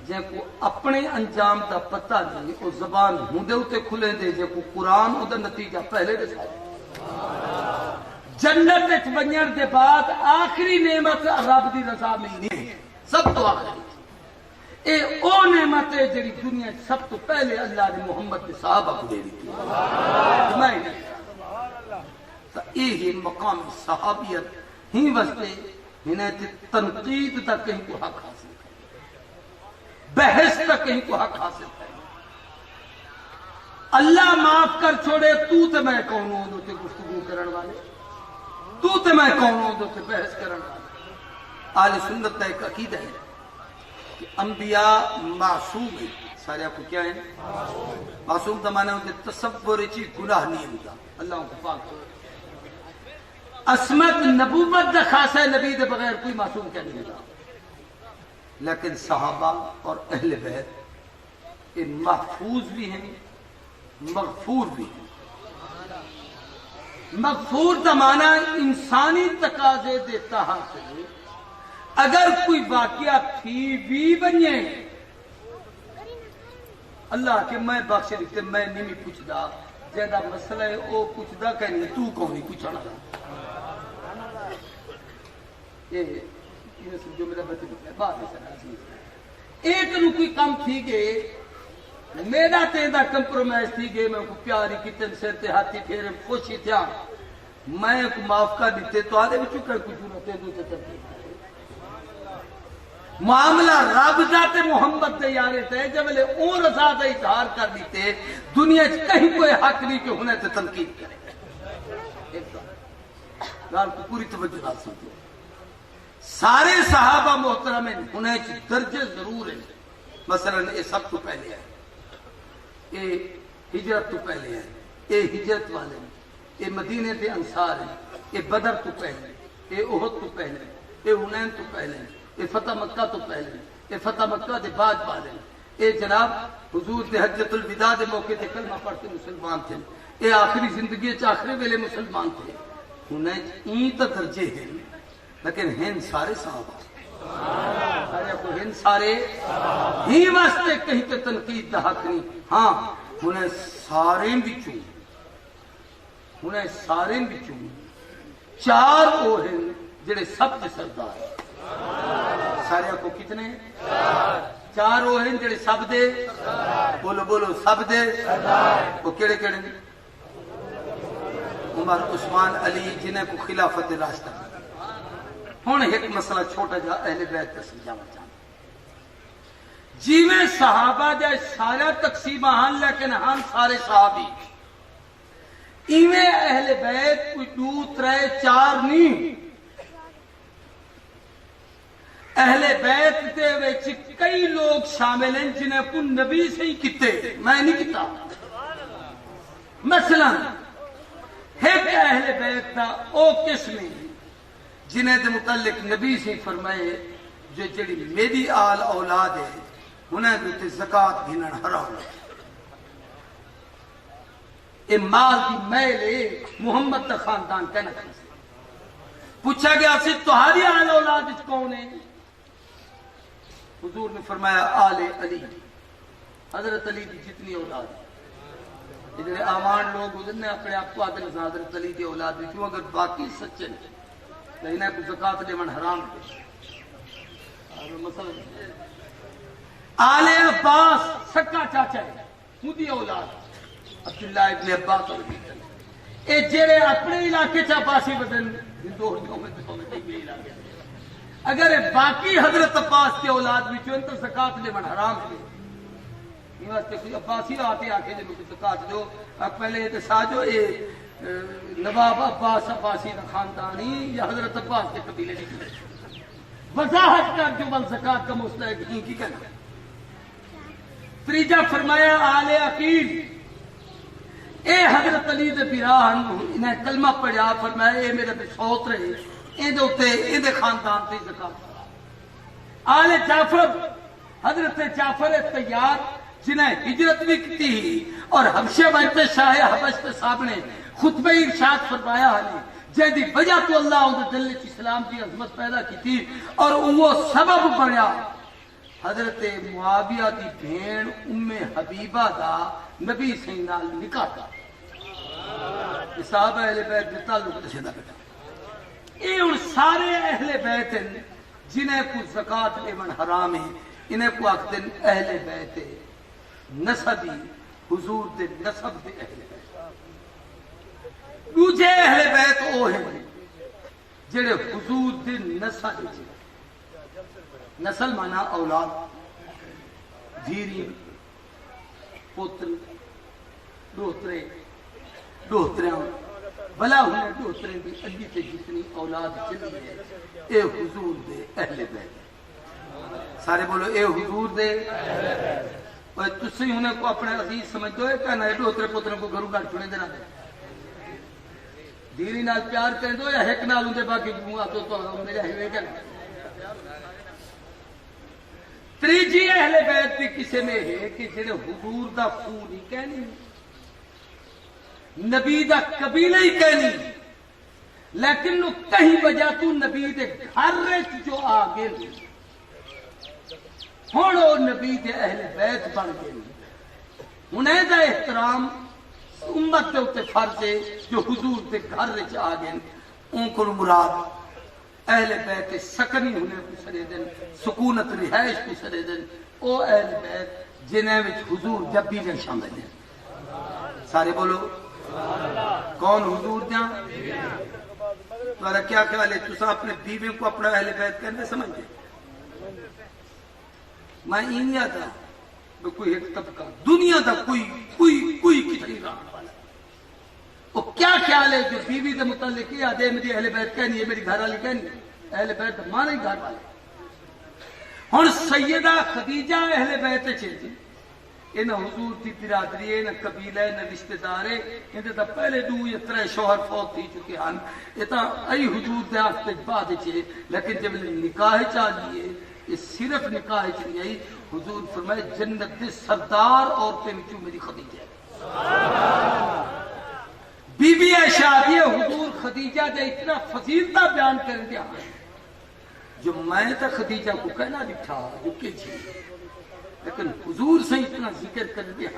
جے کو اپنے انجام دا پتہ نہیں او زبان ہوندے ہوتے کھلے دے جے کو قرآن او دا نتیجہ پہلے دسائے جنت وچ ونجن دے بعد آخری نعمت رب دی رضا ملنی ہے سب تو آخری اے او نعمت ہے جڑی دنیا سب تو پہلے اللہ نے محمد کے صحابہ کو دے دی تھی میں تو یہ مقام صحابیت ہی واسطے انہیں تنقید تک کہیں کو حق حاصل کرے بحث تک کہیں کو حق حاصل کرے اللہ معاف کر چھوڑے تو تے میں کون ہوں دو تے گفتگو کرن والے تو تے میں کون ہوں دو تے بحث کرن والے اہل سنت کا ایک عقیدہ ہے کہ انبیاء معصوم ہیں سارے آپ کو کیا ہے معصوم کا معنی ہوتے تصور چی گناہ نہیں ہوتا اللہ کو پاک کرے عصمت نبوت دا خاص ہے نبی دے بغیر کوئی معصوم کیا نہیں ہوتا لیکن صحابہ اور اہل بیت یہ محفوظ بھی ہیں مغفور بھی ہیں مغفور دا معنی انسانی تقاضے دیتا حاصل اگر کوئی واقعہ تھی بھی بنیے اللہ کہ میں بخش دیتے میں نہیں پوچھدا جیدہ مسئلہ ہے او پوچھدا کہ نہیں تو کون نہیں پوچھنا یہ سمجھو میرا بچے بات ہے ایک نو کوئی کم تھی گئے میرا تیندہ کمپرومائز تھی گئے میں کو پیاری کتن سر تے ہاتھی پھیرے خوشی تھیا میں کو معاف کر دیتے تو آدھے بھی چکر کچھ نہ تیندو تے تبدیل معاملہ رب ذات محمد تے یارے تے جب لے اون رضا دا اظہار کر دیتے دنیا کہیں کوئی حق نہیں کہ انہیں تے تنقید کرے گال کو پوری توجہ نہ سمجھو سارے صحابہ محترم انہیں درجے ضرور ہیں مثلا یہ سب تو پہلے ہے یہ ہجرت تو پہلے ہے یہ ہجرت والے ہیں یہ مدینے دے انصار ہیں یہ بدر تو پہلے یہ احد تو پہلے یہ حنین تو پہلے یہ فتح مکہ تو پہلے یہ فتح مکہ دے بعد والے یہ جناب حضور دے حجت الوداع دے موقع تے کلمہ پڑھتے مسلمان تھے یہ آخری زندگی آخری ویلے مسلمان تھے انہیں این تو درجے ہیں لیکن ہن سارے صحابہ سارے کو ہن سارے ہی واسطے کہیں تے تنقید دا حق نہیں ہاں انہیں سارے بچوں چار وہ ہیں جڑے سب کے سردار سارے کو کتنے چار وہ ہیں جڑے سب دے بولو بولو سب دے وہ کیڑے کیڑے عمر عثمان علی جنہیں کو خلافت راستہ ہوں ایک مسئلہ چھوٹا جا اہل بیت کا سمجھانا چاہتا جی میں صحابہ جائے سارا تقسیم ہن لیکن ہم سارے صحابی ایویں اہل بیت کوئی 2 3 4 نہیں، اہل بیت دے وچ کئی لوگ شامل ہیں جنہیں کو نبی سے ہی کیتے، میں نہیں کیتا۔ مثلا ایک اہل بیت دا او قسم جنہیں دے متعلق نبی سے فرمائے جو جڑی میری آل اولاد ہے انہیں دے زکات گھنن حرام ہے، اے مال دی میل ہے، محمد دا خاندان کہنا چاہیے۔ پوچھا گیا سی تہاری آل اولاد وچ کون ہے؟ حضور نے فرمایا آل علی، حضرت علی کی جتنی اولاد ہے۔ ادھر آوان لوگ ادھر نے اپنے آپ کو آدھے حضرت علی کی اولاد بھی کیوں، اگر باقی سچے لیکن کو زکات دیون حرام ہے۔ آل عباس سکا چاچا ہے، خودی اولاد عبداللہ ابن عباس اور اے جڑے اپنے علاقے چ عباسی بدن ہندوؤں میں علاقے اگر باقی حضرت عباس کے اولاد بھی جو ان تو زکات لیون حرام ہے۔ یہ واسطے کوئی عباسی آتے آکھے جو زکات دو، پہلے یہ ساجو یہ نواب عباس عباسی کا خاندانی یا حضرت عباس کے قبیلے کی وضاحت کر جو بل زکات کا مستحق نہیں کی کہنا۔ تریجا فرمایا آل عقیل، اے حضرت علی دے پیراہن انہیں کلمہ پڑھیا، فرمایا اے میرے بسوت رہے اندے خاندان تے زکات۔ آل جعفر، حضرت جعفر طیار جنہیں ہجرت بھی کی اور حبشہ بنت شاہ حبش کے سامنے خطبہ ارشاد فرمایا ہے جہدی وجہ تو اللہ انہوں دل اسلام کی عظمت پیدا کی تھی اور وہ سبب بنیا حضرت معاویہ دی بھین ام حبیبہ دا نبی سے نال نکاح تھا۔ صحابہ اہل بیت دے تعلق دے دا بیٹا یہ ان سارے اہل بیت ہیں جنہیں کو زکات لیون حرام ہے، انہیں کو آخر اہل بیت نسبی حضور دے نسب دے اہل بیت۔ دوجے اہل بیت او ہیں جڑے حضور دے نسل دے، نسل مانا اولاد، دھیری، پتر، ڈوترے، ڈوتریاں، بلا ہونے ڈوترے بھی ادھی سے جتنی اولاد چلی ہے اے حضور دے اہل بیت۔ سارے بولو اے حضور دے اہل بیت۔ اور تسی انہیں کو اپنے عزیز سمجھ دو ہے کہنا ہے ڈوترے پتروں کو گھروں گھر چھوڑے دینا دے، دیری نال پیار کریں دو یا ہیک نال اندے باقی گھوم آتو تو میرے ہوئے کہنا۔ تریجی اہل بیت دی کسے میں ہے کہ جنہیں حضور دا خون ہی کہنی، نبی دا قبیلہ ہی کہنی، لیکن نو کہیں وجہ تو نبی دے گھر وچ جو آگے ہن او نبی دے اہل بیت بن گئے، انہیں دا احترام امت دے اوتے فرض ہے جو حضور دے گھر وچ آ گئے، ان کو مراد اہل بیت سکنی ہونے کو سرے دن، سکونت رہائش کو سرے دن، او اہل بیت جنہیں وچ حضور جب بھی میں شامل ہیں۔ سارے بولو کون حضور دیاں؟ تمہارا کیا خیال ہے؟ تسا اپنے بیوی کو اپنا اہل بیت کہنے سمجھتے؟ میں ہی نہیں آتا کوئی ایک طبقہ دنیا دا کوئی کتنی رہا وہ کیا خیال ہے جو بیوی دے متعلق یہ آدھے میری اہل بیت کہنی ہے، میری گھر والی کہنی ہے، اہل بیت مانا ہی گھر والے۔ ہن سیدہ خدیجہ اہل بیت چل جی، یہ نہ حضور کی برادری ہے، نہ قبیلہ ہے، نہ رشتہ دار ہے، یہ تو پہلے 2 یا 3 شوہر فوت تھی چکے ہیں، یہ تو ای حضور دے آستے بعد چلے، لیکن جب نکاح چاہیے یہ صرف نکاح چلی آئی، حضور فرمائے جنت دے سردار عورتیں میں میری خدیجہ ہے۔ بی بی عائشہ آدھی ہے حضور خدیجہ دے اتنا فضیلتہ بیان کر دیا جو میں تا خدیجہ کو کہنا دکھا جو کہ جی، لیکن حضور سے اتنا ذکر کر دیا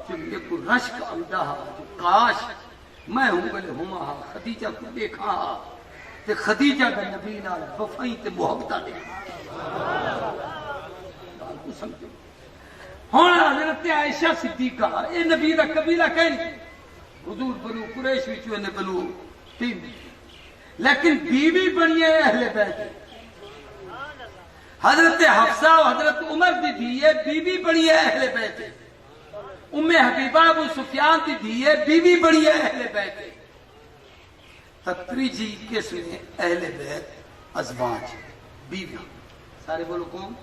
جو میرے کو رشک آمدہ جو کاش میں ہوں بلے ہما خدیجہ کو دیکھا تے خدیجہ کا نبی نال وفائی تے محبتہ دیکھا۔ بات کو سمجھو ہون حضرت عائشہ صدیقہ اے نبی دا قبیلہ کہنی، حضور بنو قریش وچوں نے بنو تیم، لیکن بیوی بنی ہے اہل بیت۔ حضرت حفصہ و حضرت عمر دی بھی ہے بیوی بنی ہے اہل بیت۔ حبیبہ ابو سفیان دی دھیے بیوی بڑی ہے اہل بیت ہے. تتریجی قسم اہل بیت ازواج بیوی. سارے بولو کون؟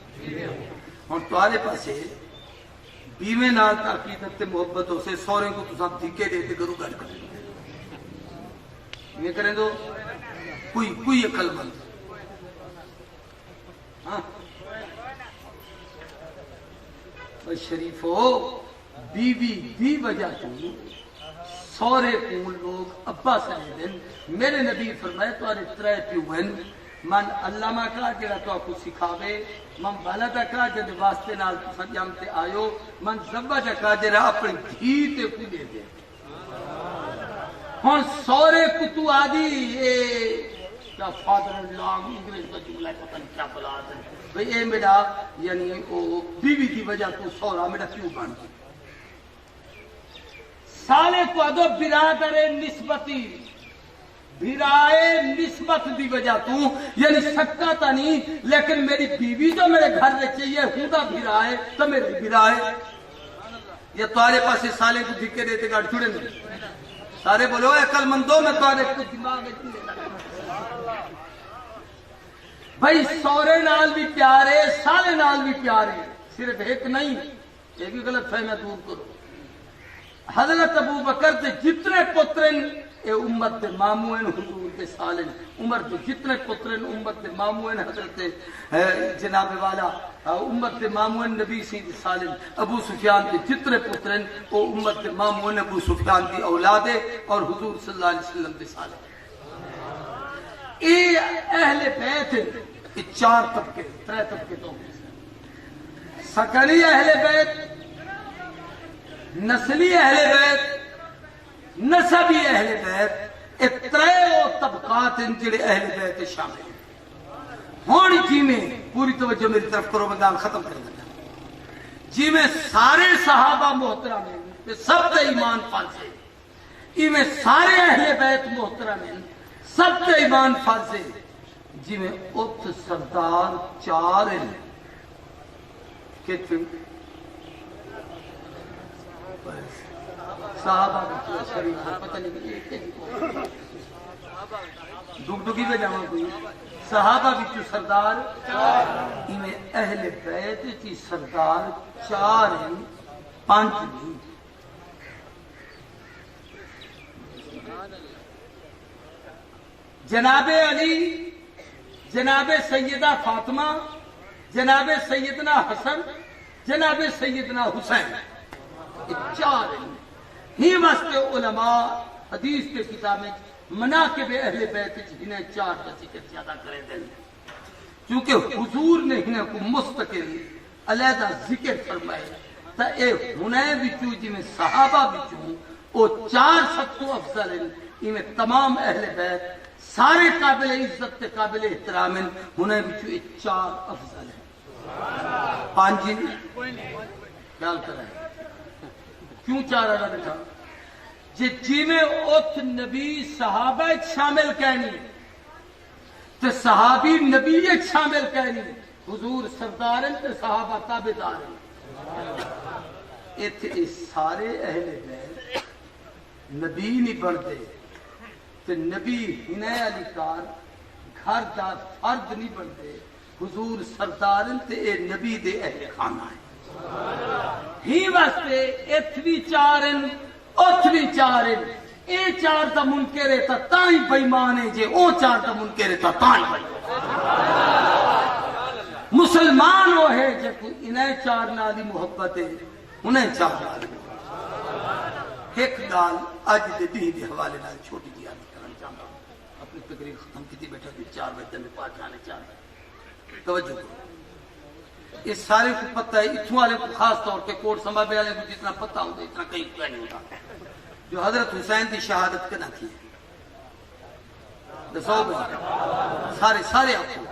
ہوں تمہارے پاس بیوے نال عقیدت تے محبت ہو سے سورے کو تو سب دھکے دے کے گرو گڑ کر یہ کریں دو کوئی عقل مند. ہاں شریفو بیوی دی وجہ تو سورے کو لوگ ابا سمجھدن. میرے نبی فرمائے تمہارے ترے پیو ہیں. من علامہ کا جڑا تو آپ کو سکھاوے، من والدہ کا جڑے واسطے نال تساں جامتے آیو، من زوجہ کا جڑا اپنی دھی تے کو دے دے. ہن سورے کو تو آدھی کیا فادر اللہ انگریز کا جملہ پتہ نہیں کیا بلا ہے بھئی اے میرا یعنی او بیوی دی وجہ تو سورا میرا کیوں بن گیا. سالے کو ادو برادر نسبتی بھرائے نسبت دی وجہ تو یعنی سکا تا نہیں لیکن میری بیوی جو میرے گھر میں چاہیے ہوں دا بھرائے تو میری بھرائے. یہ تمہارے پاس سالے کو دھکے دیتے گاڑ چھوڑے نہیں. سارے بولو عقل مندو میں تمہارے کو دماغ بھائی سورے نال بھی پیارے سالے نال بھی پیارے. صرف ایک نہیں یہ بھی غلط فہمی دور کرو. حضرت ابو بکر دے جتنے پترن اے امت دے ماموں ہیں حضور دے سالن. عمر دے جتنے پترن امت دے ماموں ہیں حضرت جناب والا امت دے ماموں ہیں نبی سی دے سالن. ابو سفیان دے جتنے پترن او امت دے ماموں ہیں ابو سفیان دی اولاد اور حضور صلی اللہ علیہ وسلم دے سالن. اے اہل بیت اے چار طبقے ترے طبقے تو سکنی اہل بیت، نسلی اہل بیت، نسبی اہل بیت. اے ترے طبقات ہیں جڑے اہل بیت شامل ہیں. ہون جی میں پوری توجہ میری طرف کرو میدان ختم کر دینا. جی میں سارے صحابہ محترم ہیں سب تے ایمان فرض ہے. ای میں سارے اہل بیت محترم ہیں سب تے ایمان فرض ہے. جی میں ات سردار چار ہیں کتنے صحابہ کا شریف پتہ نہیں ڈگڈگی پہ جانا کوئی صحابہ بھی سردار میں اہل بیت کی سردار چار ہیں پانچ نہیں. جناب علی، جناب سیدہ فاطمہ، جناب سیدنا حسن، جناب سیدنا حسین. چار ہی واسطے علماء حدیث کے کتابیں مناقب اہل بیت انہیں چار کا ذکر زیادہ کرے دیں کیونکہ حضور نے انہیں کو مستقل علیحدہ ذکر فرمائے. تا اے ہنے بچوں جی میں صحابہ بچوں او چار سب تو افضل ہیں. انہیں تمام اہل بیت سارے قابل عزت تے قابل احترام ہیں. ہنے بچوں اے چار افضل ہیں. پانچ خیال کریں کیوں چار اللہ بیٹھا جی میں ات نبی صحابہ شامل کہنی تے صحابی نبی شامل کہنی. حضور سردار تے صحابہ تابعدار ہیں. اتنے سارے اہل بیت نبی نہیں بنتے تے نبی ہنے علی کار گھر دا فرد نہیں بنتے. حضور سردار تے اے نبی دے اہل خانہ ہیں. ہی واسطے اتوی چار ہیں اتوی چار ہیں. اے چار دا منکر ہے تا تائیں بیمان ہے جے او چار دا منکر ہے تا تائیں بیمان. مسلمان ہو ہے جے انہیں چار نالی محبت ہے انہیں چار نالی محبت. ایک گال اج دے دین دے حوالے نال چھوٹی جی آدھی کرنا چاہتا ہوں. اپنی تقریر ختم کی بیٹھا بھی 4 بجے میں پاس جانے چاہتا. توجہ کرو اس سارے کو پتہ ہے. اتھوں والے کو خاص طور پہ کوٹ سنبھالے والے کو جتنا پتہ ہوتا اتنا کہیں کوئی نہیں ہوتا. جو حضرت حسین کی شہادت کرنا تھی سارے آپ کو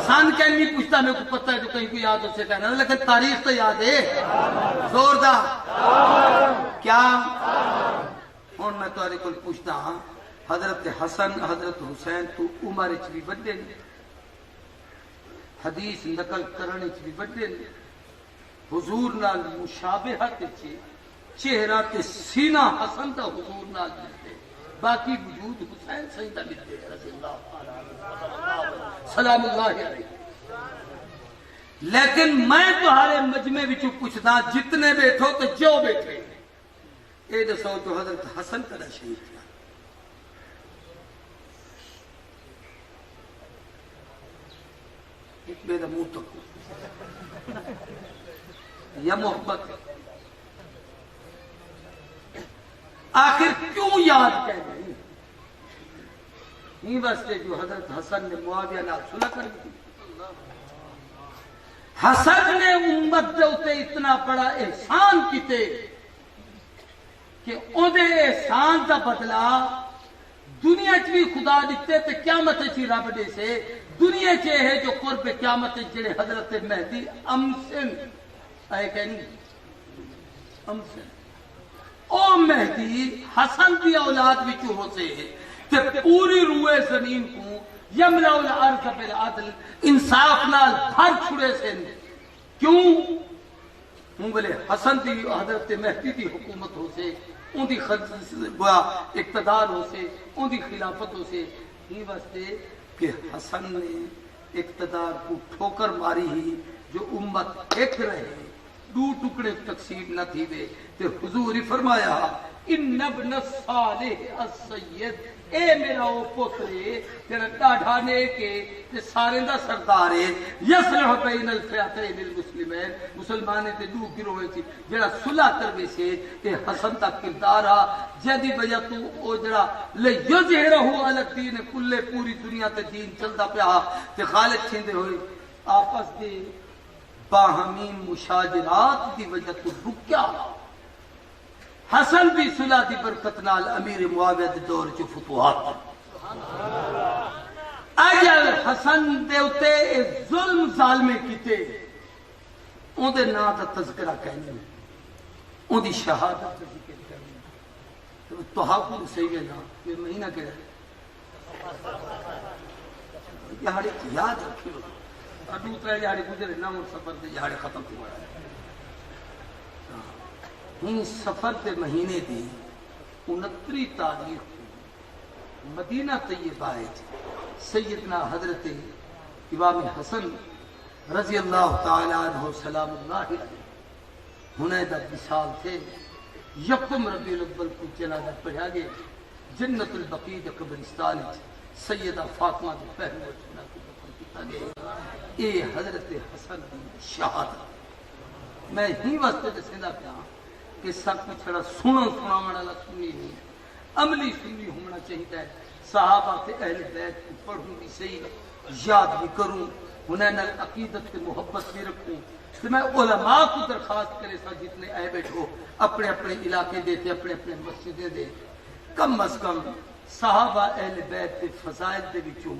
سن کہیں نہیں پوچھتا میرے کو پتہ ہے جو کہیں کو یاد ہو سے کہنا لیکن تاریخ تو یاد ہے زوردار. کیا ہوں میں تمہارے کو پوچھتا ہاں حضرت حسن حضرت حسین تو عمر چ بھی بڑے حدیث نقل کرنے چ بھی بڑے حضور نال مشابہت چ چہرہ تے سینہ حسن دا حضور نال ملتے، باقی وجود حسین سید دا ملتے رضی اللہ تعالی سلام اللہ علیہ۔ لیکن میں تمہارے مجمع وچوں پوچھدا جتنے بیٹھو تے جو بیٹھے اے دسو تو حضرت حسن کدا شہید تھا؟ ایک میرا منہ تک یا محبت آخر کیوں یاد کہہ رہی ہی واسطے جو حضرت حسن نے معاویہ نال صلح کر دی۔ حسن نے امت دے اوتے اتنا بڑا احسان کیتے کہ اودے احسان دا بدلہ دنیا چ بھی خدا دیتے تے قیامت چ رب دے سے۔ دنیا چ ہے جو قرب قیامت جڑے حضرت مہدی امسن آئے کہ نہیں امسن او مہدی حسن دی اولاد وچ ہو سے تے پوری روئے زمین کو یملا الارض بالعدل انصاف نال بھر چھڑے سے۔ کیوں؟ ہوں بولے حسن دی حضرت مہدی دی حکومت ہو سے، ان دی گویا اقتدار ہو سے، ان دی خلافت ہو سے، ہی واسطے کہ حسن نے اقتدار کو ٹھوکر ماری ہی جو امت ایک رہے دو ٹکڑے تقسیم نہ تھی دے تے حضور فرمایا ان ابن الصالح السید، اے میرا او پوترے جڑا ڈاڈھا نے کے تے سارے دا سردار ہے، یصلح بین الفئتین المسلمین، مسلمانے تے دو گروہ تھی جڑا صلح کروے سے تے حسن دا کردار آ جدی وجہ تو او جڑا لیظہرہ علی الدین کلے پوری دنیا تے دین چلدا پیا تے غالب تھیندے ہوئے آپس دے باہمی مشاجرات دی وجہ تو رکیا۔ حسن دی صلح دی برکت نال امیر معاویہ دے دور چ فتوحات۔ اگر حسن دے اوتے ظلم ظالمے کیتے اون دے نام دا تذکرہ کہنے اون دی شہادت دا ذکر کرنے تو حق صحیح ہے نا یہ مہینہ کہہ رہا ہے یہاں یاد رکھیو دوسرا جہاں گزرے نہ سفر دے جہاں ختم ہوا ہے سفر دے مہینے دی 29 تاریخ کو مدینہ طیبہ سیدنا حضرت امام حسن رضی اللہ تعالی عنہ سلام اللہ علیہ ہنیدہ وصال تھے۔ یکم ربیع الاول کو جنازہ پڑھا گئے جنت البقیع قبرستان سیدہ فاطمہ دے پہلو چنا کو دفن کیتا گیا۔ اے حضرت حسن دی شہادت میں ہی واسطے دسیندا پیا کہ سب کچھ سنن سناون والا سنی نہیں عملی سنی ہونا چاہیے۔ صحابہ تے اہل بیت کو پڑھوں بھی صحیح یاد بھی کروں انہیں عقیدت کے محبت بھی رکھوں تو میں علماء کو درخواست کرے سا جتنے اے بیٹھو اپنے اپنے علاقے دیتے اپنے اپنے مسجدیں دے کم از کم صحابہ اہل بیت کے فضائل دے وچوں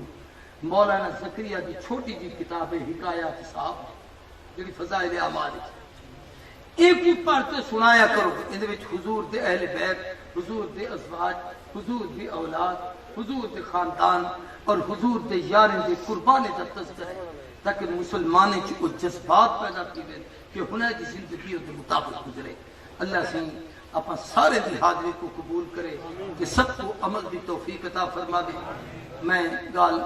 مولانا زکریا کی چھوٹی جی کتاب ہے حکایات صاحب جڑی فضائل اعمال ایک پڑھتے سنایا کرو ان دے وچ حضور دے اہل بیت حضور دے ازواج حضور دی اولاد حضور دے خاندان اور حضور دے یاریں دے قربانے دا تذکرہ ہے تاکہ مسلمانے چ وہ جذبات پیدا کیے کہ ہنے دی زندگی دے مطابق گزرے۔ اللہ سے اپنا سارے دی حاضری کو قبول کرے کہ سب کو عمل دی توفیق عطا فرما دے۔ میں گال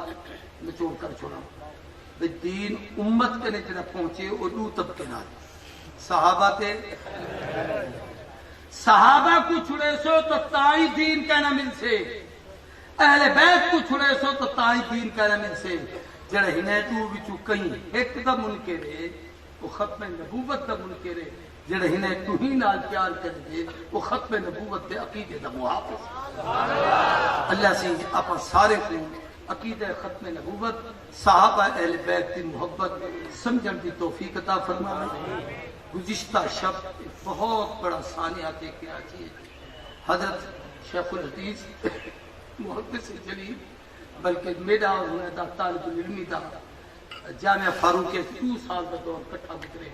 نچوڑ کر چھوڑا دین امت کے نے جڑا پہنچے وہ دو طبقے نال صحابہ تے صحابہ کو چھڑے سو تو تائی دین کہنا مل سے اہل بیت کو چھڑے سو تو تائی دین کہنا مل سے جڑے ہنے تو وچوں کہیں ایک دا منکر ہے وہ ختم نبوت دا منکر ہے جڑے ہنے تو ہی نال پیار کر دے وہ ختم نبوت دے عقیدے دا محافظ۔ اللہ سے اپا سارے کو عقیدہ ختم نبوت صحابہ اہل بیت کی محبت سمجھن کی توفیق عطا فرمائے۔ گزشتہ شب بہت بڑا سانحہ کے کراچی ہے حضرت شیخ الحدیث محدث جلیل بلکہ میرا اور دا طالب العلمی دا جامعہ فاروق 2 سال دا دور کٹھا گزرے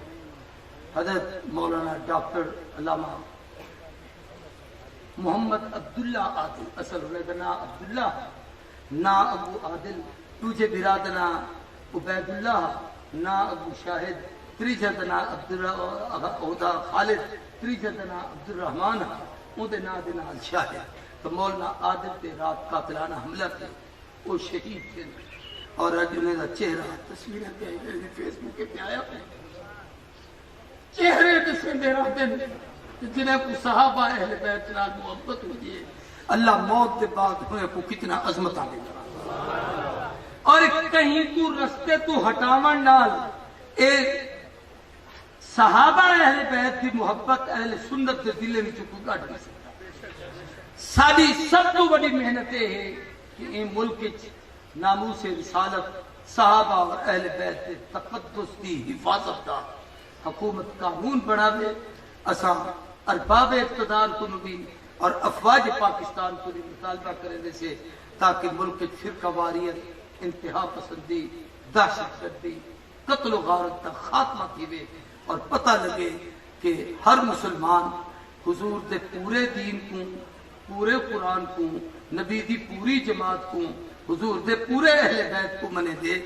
حضرت مولانا ڈاکٹر علامہ محمد عبداللہ عادل اصل ہونے کا نام عبداللہ نا ابو عادل تجھے برادنا عبید اللہ نا ابو شاہد تریجدنا عبدالرحمن خالد تریجدنا عبدالرحمان اودے نا دے نال شاہد تو مولانا عادل تے رات قاتلانہ حملہ تے وہ شہید تھے اور اج انہیں دا چہرہ تصویریں پہ آئی میری فیس بک پہ آیا چہرے دسندے رہتے ہیں جنہیں کو صحابہ اہل بیت نال محبت ہوئی ہے اللہ موت کے بعد ہوئے کو کتنا عظمت آنے لگا اور کہیں تو رستے تو ہٹاون نال اے صحابہ اہل بیت کی محبت اہل سنت کے دل میں چکو گاڑ نہیں سکتا ساری سب تو بڑی محنت ہے کہ ان ملک ناموس رسالت صحابہ اور اہل بیت کے تقدس کی حفاظت دا حکومت قانون بناوے اساں ارباب اقتدار کو بھی اور افواج پاکستان کو بھی مطالبہ کرنے سے تاکہ ملک فرقہ واریت انتہا پسندی دہشت گردی قتل و غارت کا خاتمہ کیوے اور پتہ لگے کہ ہر مسلمان حضور دے پورے دین کو پورے قرآن کو نبی دی پوری جماعت کو حضور دے پورے اہل بیت کو منے دے